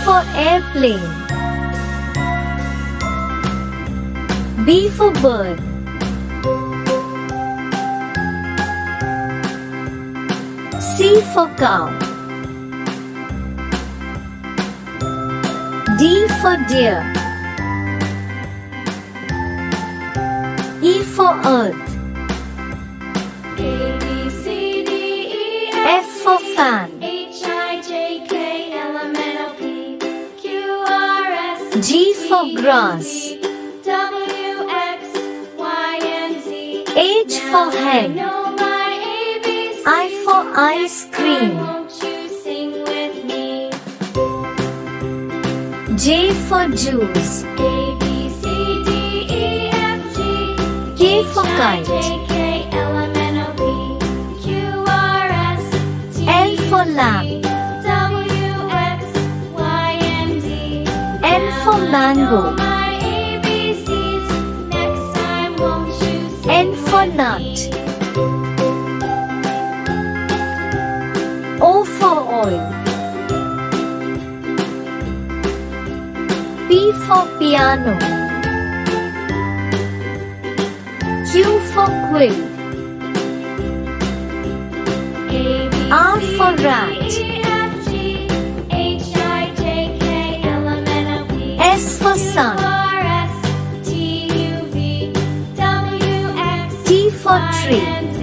for airplane. B for bird. C for cow. D for deer. E for earth. A, B, C, D, E, F for fan. H, I, J, K, L, M, N, O, P, Q, R, S, G for grass. W, X, Y, and Z. H for I hen. know my ABCs. I for ice cream. Won't you sing with me? J for juice. A, B, C, D, E, F, G. K for H, I, kite. J, K, L, M, N, O, P, Q, R, S, T, L for U, lamb. V, W, X, Y, and Z. N for mango. My ABCs. Next time, won't you sing N for with nut. me? O for oil. P for piano. Q for quill. A, B, R C, for D, rat. E, F, G, H, I, J, K, L, M, N, O, P, S for Q, sun. R, S, T, U, V, W, X, T for Y, tree. and Z.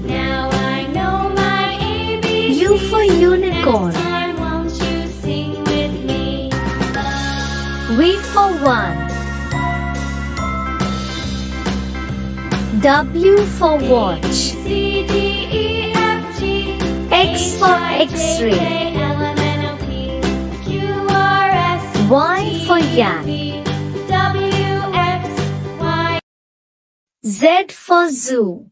Now I know my ABCs. U for unicorn. Next time, won't you sing with me? V for one. W for watch. C, D, E, F, G, X for X-ray. K, L, M, N, O, P, Q, R, S, Y for yak. V, W, X, Y. Z for zoo.